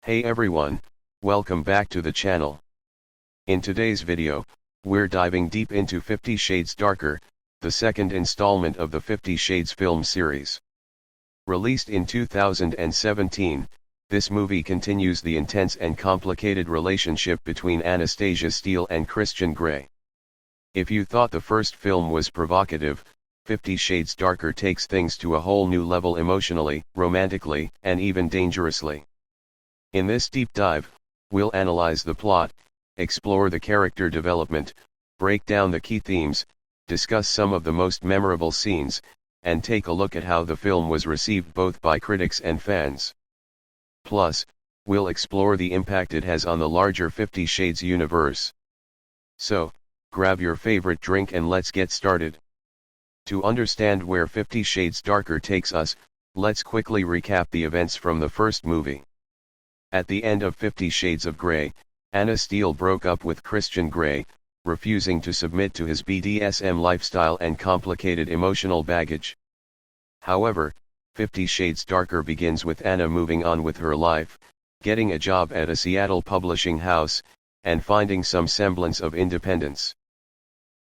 Hey everyone, welcome back to the channel. In today's video, we're diving deep into 50 Shades Darker, the second installment of the 50 Shades film series. Released in 2017, this movie continues the intense and complicated relationship between Anastasia Steele and Christian Grey. If you thought the first film was provocative, 50 Shades Darker takes things to a whole new level emotionally, romantically, and even dangerously. In this deep dive, we'll analyze the plot, explore the character development, break down the key themes, discuss some of the most memorable scenes, and take a look at how the film was received both by critics and fans. Plus, we'll explore the impact it has on the larger 50 Shades universe. So, grab your favorite drink and let's get started. To understand where 50 Shades Darker takes us, let's quickly recap the events from the first movie. At the end of 50 Shades of Grey, Anna Steele broke up with Christian Grey, refusing to submit to his BDSM lifestyle and complicated emotional baggage. However, 50 Shades Darker begins with Anna moving on with her life, getting a job at a Seattle publishing house, and finding some semblance of independence.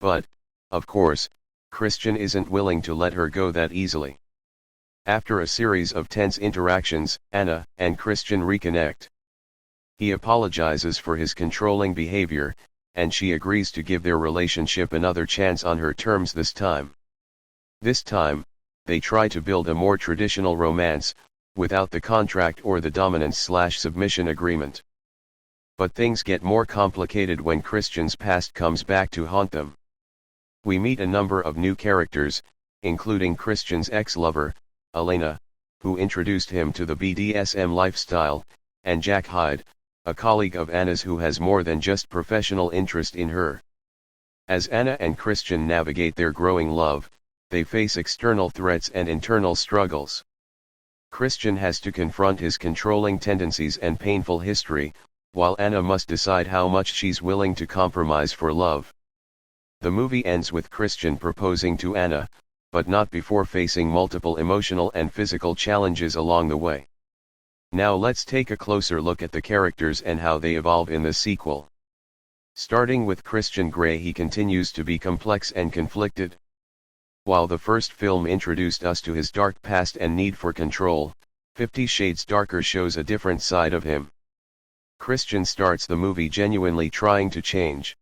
But, of course, Christian isn't willing to let her go that easily. After a series of tense interactions, Anna and Christian reconnect. He apologizes for his controlling behavior, and she agrees to give their relationship another chance on her terms this time. This time, they try to build a more traditional romance, without the contract or the dominance/submission agreement. But things get more complicated when Christian's past comes back to haunt them. We meet a number of new characters, including Christian's ex-lover, Elena, who introduced him to the BDSM lifestyle, and Jack Hyde, a colleague of Anna's who has more than just professional interest in her. As Anna and Christian navigate their growing love, they face external threats and internal struggles. Christian has to confront his controlling tendencies and painful history, while Anna must decide how much she's willing to compromise for love. The movie ends with Christian proposing to Anna, but not before facing multiple emotional and physical challenges along the way. Now let's take a closer look at the characters and how they evolve in the sequel. Starting with Christian Grey, he continues to be complex and conflicted. While the first film introduced us to his dark past and need for control, 50 Shades Darker shows a different side of him. Christian starts the movie genuinely trying to change.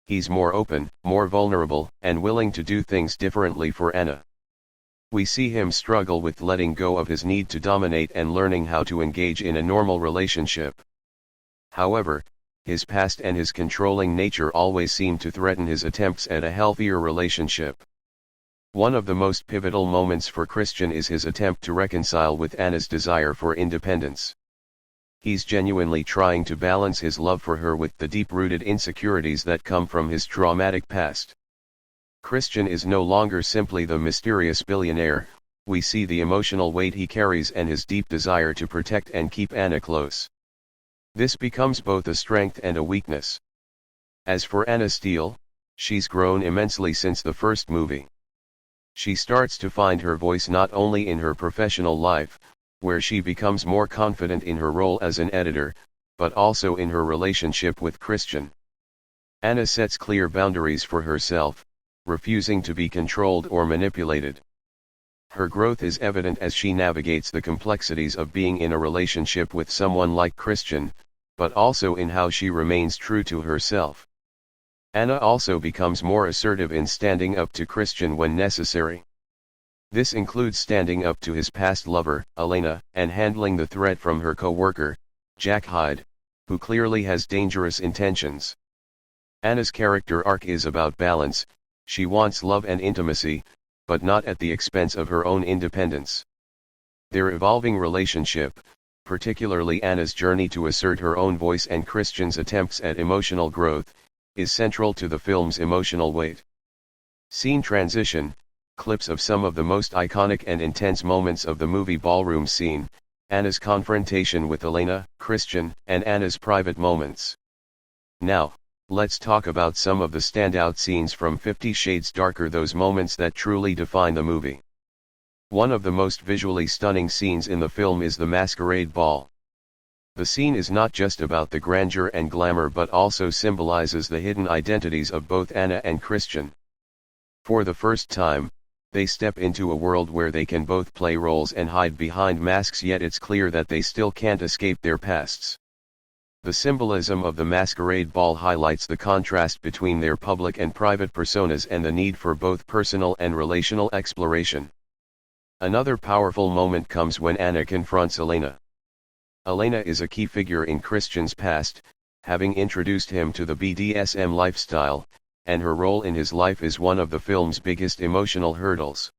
He's more open, more vulnerable, and willing to do things differently for Anna. We see him struggle with letting go of his need to dominate and learning how to engage in a normal relationship. However, his past and his controlling nature always seem to threaten his attempts at a healthier relationship. One of the most pivotal moments for Christian is his attempt to reconcile with Anna's desire for independence. He's genuinely trying to balance his love for her with the deep-rooted insecurities that come from his traumatic past. Christian is no longer simply the mysterious billionaire, we see the emotional weight he carries and his deep desire to protect and keep Anna close. This becomes both a strength and a weakness. As for Anna Steele, she's grown immensely since the first movie. She starts to find her voice not only in her professional life, where she becomes more confident in her role as an editor, but also in her relationship with Christian. Anna sets clear boundaries for herself, refusing to be controlled or manipulated. Her growth is evident as she navigates the complexities of being in a relationship with someone like Christian, but also in how she remains true to herself. Anna also becomes more assertive in standing up to Christian when necessary. This includes standing up to his past lover, Elena, and handling the threat from her co-worker, Jack Hyde, who clearly has dangerous intentions. Anna's character arc is about balance. She wants love and intimacy, but not at the expense of her own independence. Their evolving relationship, particularly Anna's journey to assert her own voice and Christian's attempts at emotional growth, is central to the film's emotional weight. Scene transition. Clips of some of the most iconic and intense moments of the movie ballroom scene, Anna's confrontation with Elena, Christian, and Anna's private moments. Now, let's talk about some of the standout scenes from 50 Shades Darker, those moments that truly define the movie. One of the most visually stunning scenes in the film is the masquerade ball. The scene is not just about the grandeur and glamour but also symbolizes the hidden identities of both Anna and Christian. For the first time, they step into a world where they can both play roles and hide behind masks, yet it's clear that they still can't escape their pasts. The symbolism of the masquerade ball highlights the contrast between their public and private personas and the need for both personal and relational exploration. Another powerful moment comes when Anna confronts Elena. Elena is a key figure in Christian's past, having introduced him to the BDSM lifestyle, and her role in his life is one of the film's biggest emotional hurdles.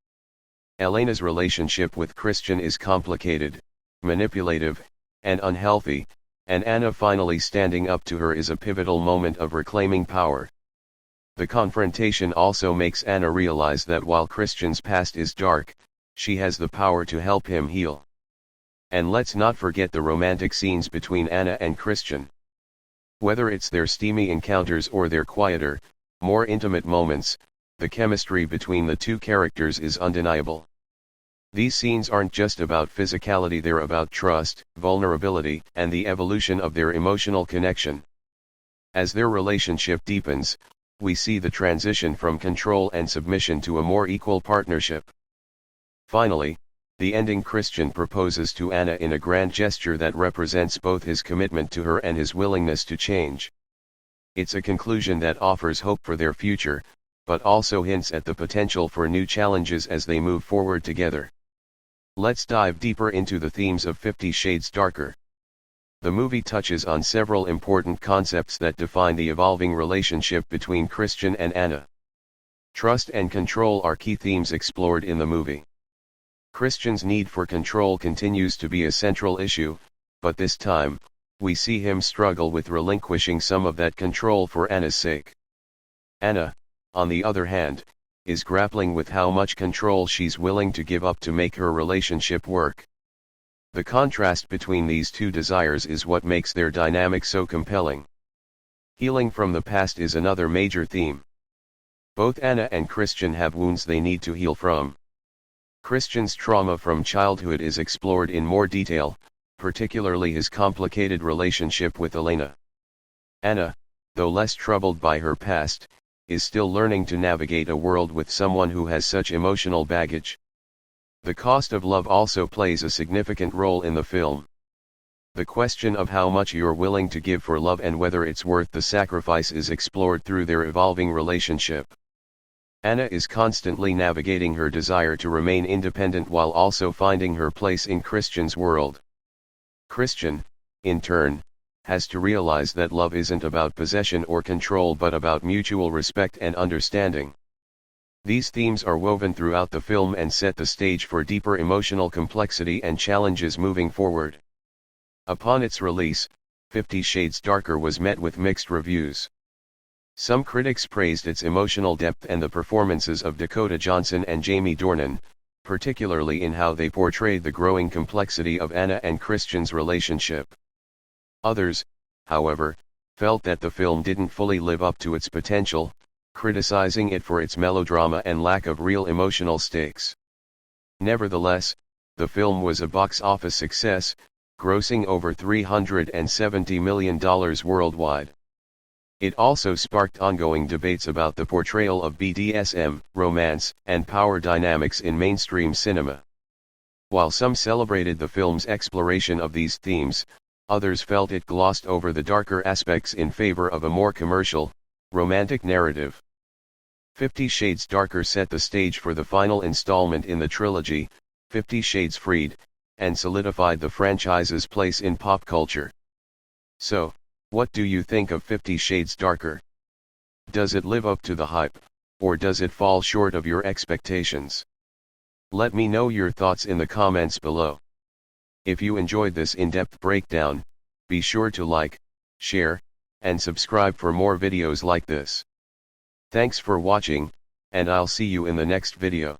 Elena's relationship with Christian is complicated, manipulative, and unhealthy, and Anna finally standing up to her is a pivotal moment of reclaiming power. The confrontation also makes Anna realize that while Christian's past is dark, she has the power to help him heal. And let's not forget the romantic scenes between Anna and Christian. Whether it's their steamy encounters or their quieter, more intimate moments, the chemistry between the two characters is undeniable. These scenes aren't just about physicality, they're about trust, vulnerability, and the evolution of their emotional connection. As their relationship deepens, we see the transition from control and submission to a more equal partnership. Finally, the ending, Christian proposes to Anna in a grand gesture that represents both his commitment to her and his willingness to change. It's a conclusion that offers hope for their future, but also hints at the potential for new challenges as they move forward together. Let's dive deeper into the themes of 50 Shades Darker. The movie touches on several important concepts that define the evolving relationship between Christian and Anna. Trust and control are key themes explored in the movie. Christian's need for control continues to be a central issue, but this time, we see him struggle with relinquishing some of that control for Anna's sake. Anna, on the other hand, is grappling with how much control she's willing to give up to make her relationship work. The contrast between these two desires is what makes their dynamic so compelling. Healing from the past is another major theme. Both Anna and Christian have wounds they need to heal from. Christian's trauma from childhood is explored in more detail, particularly his complicated relationship with Elena. Anna, though less troubled by her past, is still learning to navigate a world with someone who has such emotional baggage. The cost of love also plays a significant role in the film. The question of how much you're willing to give for love and whether it's worth the sacrifice is explored through their evolving relationship. Anna is constantly navigating her desire to remain independent while also finding her place in Christian's world. Christian, in turn, has to realize that love isn't about possession or control but about mutual respect and understanding. These themes are woven throughout the film and set the stage for deeper emotional complexity and challenges moving forward. Upon its release, 50 Shades Darker was met with mixed reviews. Some critics praised its emotional depth and the performances of Dakota Johnson and Jamie Dornan, particularly in how they portrayed the growing complexity of Anna and Christian's relationship. Others, however, felt that the film didn't fully live up to its potential, criticizing it for its melodrama and lack of real emotional stakes. Nevertheless, the film was a box office success, grossing over $370 million worldwide. It also sparked ongoing debates about the portrayal of BDSM, romance, and power dynamics in mainstream cinema. While some celebrated the film's exploration of these themes, others felt it glossed over the darker aspects in favor of a more commercial, romantic narrative. 50 Shades Darker set the stage for the final installment in the trilogy, 50 Shades Freed, and solidified the franchise's place in pop culture. So, what do you think of 50 Shades Darker? Does it live up to the hype, or does it fall short of your expectations? Let me know your thoughts in the comments below. If you enjoyed this in-depth breakdown, be sure to like, share, and subscribe for more videos like this. Thanks for watching, and I'll see you in the next video.